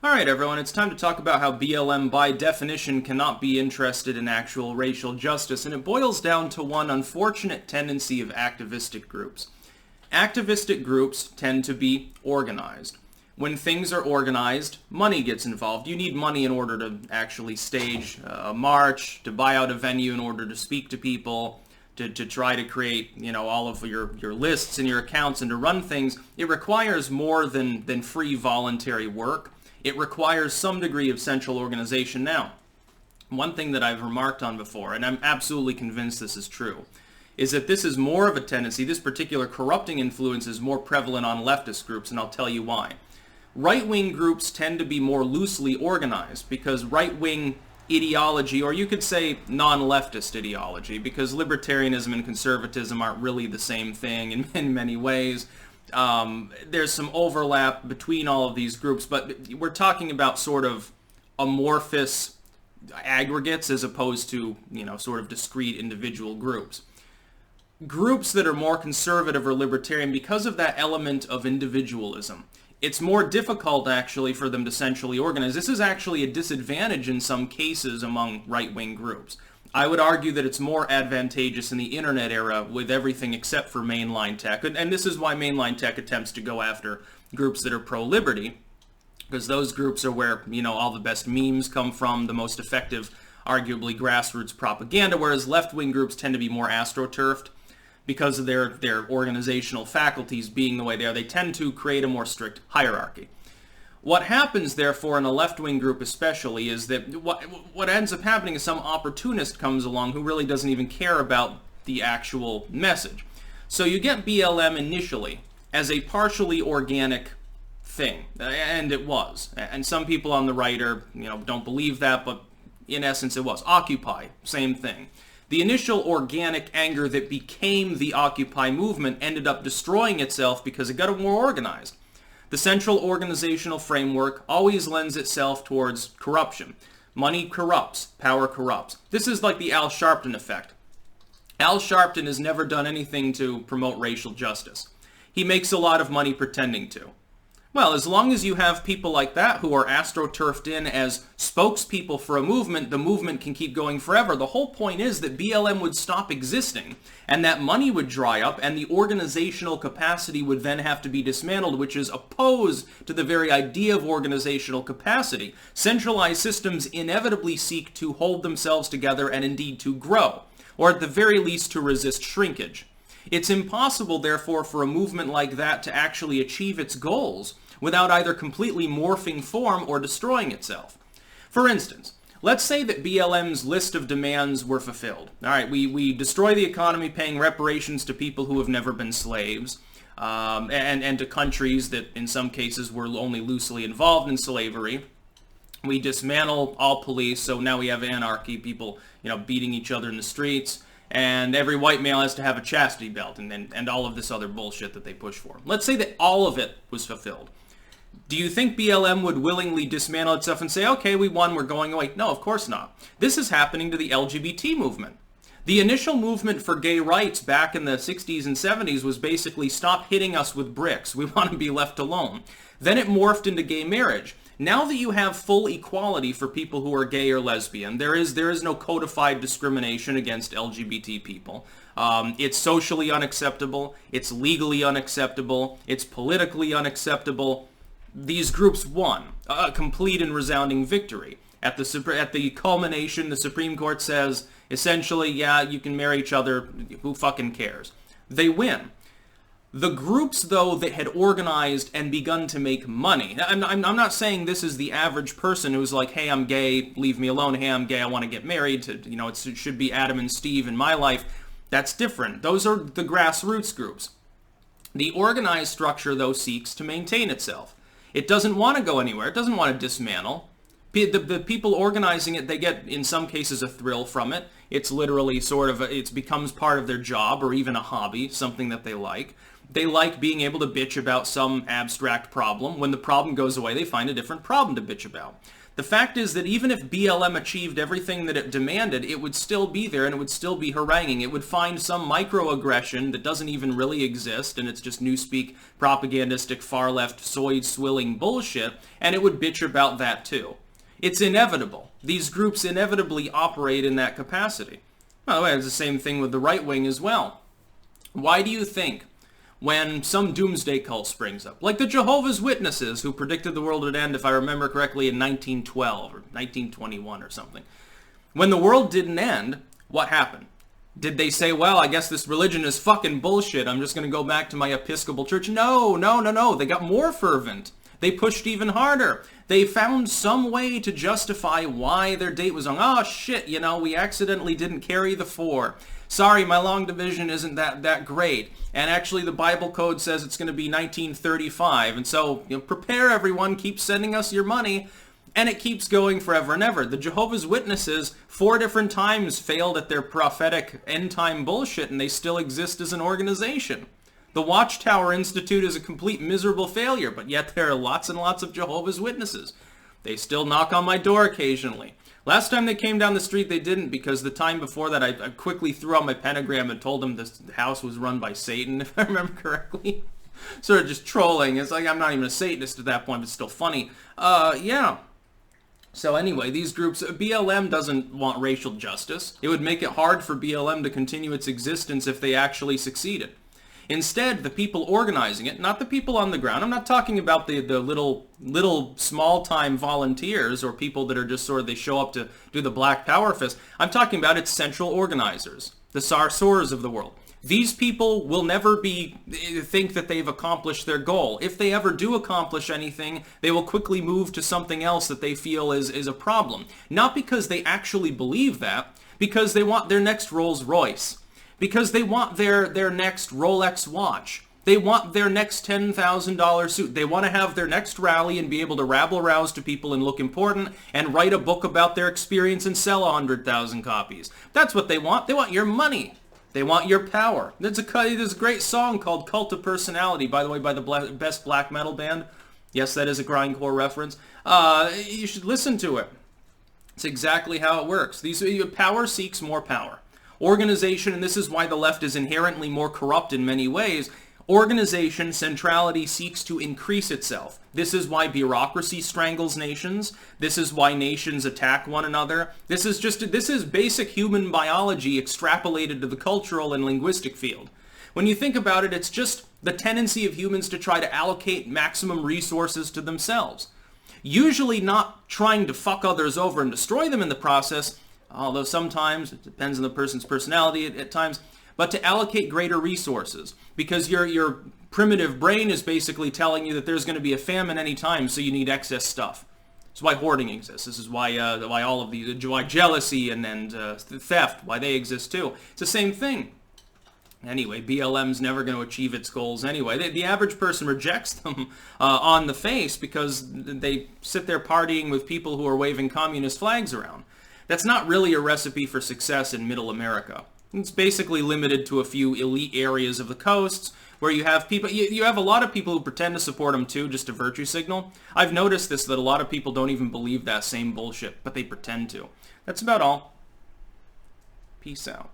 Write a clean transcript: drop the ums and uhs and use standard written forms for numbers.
Alright everyone, it's time to talk about how BLM by definition cannot be interested in actual racial justice, and it boils down to one unfortunate tendency of activistic groups. Activistic groups tend to be organized. When things are organized, money gets involved. You need money in order to actually stage a march, to buy out a venue in order to speak to people, to try to create, all of your lists and your accounts and to run things. It requires more than free voluntary work. It requires some degree of central organization. Now, one thing that I've remarked on before, and I'm absolutely convinced this is true, is that this is more of a tendency, this particular corrupting influence is more prevalent on leftist groups, and I'll tell you why. Right-wing groups tend to be more loosely organized because right-wing ideology, or you could say non-leftist ideology, because libertarianism and conservatism aren't really the same thing in many ways. There's some overlap between all of these groups, but we're talking about sort of amorphous aggregates as opposed to, sort of discrete individual groups. Groups that are more conservative or libertarian, because of that element of individualism, it's more difficult actually for them to centrally organize. This is actually a disadvantage in some cases among right-wing groups. I would argue that it's more advantageous in the internet era with everything except for mainline tech. And this is why mainline tech attempts to go after groups that are pro-liberty, because those groups are where, all the best memes come from, the most effective, arguably, grassroots propaganda, whereas left-wing groups tend to be more astroturfed because of their organizational faculties being the way they are. They tend to create a more strict hierarchy. What happens, therefore, in a left-wing group especially, is that what ends up happening is some opportunist comes along who really doesn't even care about the actual message. So you get BLM initially as a partially organic thing, and it was. And some people on the right don't believe that, but in essence it was. Occupy, same thing. The initial organic anger that became the Occupy movement ended up destroying itself because it got more organized. The central organizational framework always lends itself towards corruption. Money corrupts, power corrupts. This is like the Al Sharpton effect. Al Sharpton has never done anything to promote racial justice. He makes a lot of money pretending to. Well, as long as you have people like that who are astroturfed in as spokespeople for a movement, the movement can keep going forever. The whole point is that BLM would stop existing, and that money would dry up, and the organizational capacity would then have to be dismantled, which is opposed to the very idea of organizational capacity. Centralized systems inevitably seek to hold themselves together and indeed to grow, or at the very least to resist shrinkage. It's impossible, therefore, for a movement like that to actually achieve its goals without either completely morphing form or destroying itself. For instance, let's say that BLM's list of demands were fulfilled. All right, we destroy the economy paying reparations to people who have never been slaves, and to countries that in some cases were only loosely involved in slavery. We dismantle all police, so now we have anarchy, people beating each other in the streets. And every white male has to have a chastity belt, and all of this other bullshit that they push for. Let's say that all of it was fulfilled. Do you think BLM would willingly dismantle itself and say, okay, we won, we're going away? No, of course not. This is happening to the LGBT movement. The initial movement for gay rights back in the 60s and 70s was basically stop hitting us with bricks. We want to be left alone. Then it morphed into gay marriage. Now that you have full equality for people who are gay or lesbian, there is no codified discrimination against LGBT people. It's socially unacceptable, it's legally unacceptable, it's politically unacceptable. These groups won a complete and resounding victory. At the culmination, the Supreme Court says, essentially, yeah, you can marry each other, who fucking cares? They win. The groups, though, that had organized and begun to make money, I'm not saying this is the average person who's like, hey, I'm gay, leave me alone, hey, I'm gay, I want to get married, it should be Adam and Steve in my life. That's different. Those are the grassroots groups. The organized structure, though, seeks to maintain itself. It doesn't want to go anywhere. It doesn't want to dismantle. The people organizing it, they get, in some cases, a thrill from it. It's literally it becomes part of their job or even a hobby, something that they like. They like being able to bitch about some abstract problem. When the problem goes away, they find a different problem to bitch about. The fact is that even if BLM achieved everything that it demanded, it would still be there and it would still be haranguing. It would find some microaggression that doesn't even really exist, and it's just newspeak, propagandistic, far-left, soy-swilling bullshit, and it would bitch about that too. It's inevitable. These groups inevitably operate in that capacity. By the way, it's the same thing with the right wing as well. Why do you think when some doomsday cult springs up, like the Jehovah's Witnesses, who predicted the world would end, if I remember correctly, in 1912 or 1921 or something. When the world didn't end, what happened? Did they say, well, I guess this religion is fucking bullshit, I'm just going to go back to my Episcopal church? No. They got more fervent. They pushed even harder. They found some way to justify why their date was wrong. Oh, shit, we accidentally didn't carry the 4. Sorry, my long division isn't that great. And actually, the Bible code says it's going to be 1935. And so, prepare everyone, keep sending us your money. And it keeps going forever and ever. The Jehovah's Witnesses 4 different times failed at their prophetic end-time bullshit, and they still exist as an organization. The Watchtower Institute is a complete miserable failure, but yet there are lots and lots of Jehovah's Witnesses. They still knock on my door occasionally. Last time they came down the street, they didn't, because the time before that, I quickly threw out my pentagram and told them this house was run by Satan, if I remember correctly. Sort of just trolling. It's like, I'm not even a Satanist at that point, but it's still funny. Yeah. So anyway, these groups, BLM doesn't want racial justice. It would make it hard for BLM to continue its existence if they actually succeeded. Instead, the people organizing it, not the people on the ground, I'm not talking about the little small-time volunteers or people that are just sort of, they show up to do the Black Power fist. I'm talking about its central organizers, the Sarsours of the world. These people will never think that they've accomplished their goal. If they ever do accomplish anything, they will quickly move to something else that they feel is a problem. Not because they actually believe that, because they want their next Rolls Royce. Because they want their next Rolex watch. They want their next $10,000 suit. They want to have their next rally and be able to rabble-rouse to people and look important and write a book about their experience and sell 100,000 copies. That's what they want. They want your money. They want your power. There's a great song called Cult of Personality, by the way, by the best black metal band. Yes, that is a grindcore reference. You should listen to it. It's exactly how it works. Power seeks more power. Organization, and this is why the left is inherently more corrupt in many ways, organization, centrality seeks to increase itself. This is why bureaucracy strangles nations. This is why nations attack one another. This is basic human biology extrapolated to the cultural and linguistic field. When you think about it, it's just the tendency of humans to try to allocate maximum resources to themselves. Usually not trying to fuck others over and destroy them in the process, although sometimes it depends on the person's personality at times, but to allocate greater resources, because your primitive brain is basically telling you that there's going to be a famine any time, so you need excess stuff. That's why hoarding exists. This is why all of why jealousy and theft, why they exist too. It's the same thing. Anyway, BLM's never going to achieve its goals anyway. The average person rejects them on the face because they sit there partying with people who are waving communist flags around. That's not really a recipe for success in middle America. It's basically limited to a few elite areas of the coasts where you have people, you have a lot of people who pretend to support them too, just to virtue signal. I've noticed this, that a lot of people don't even believe that same bullshit, but they pretend to. That's about all. Peace out.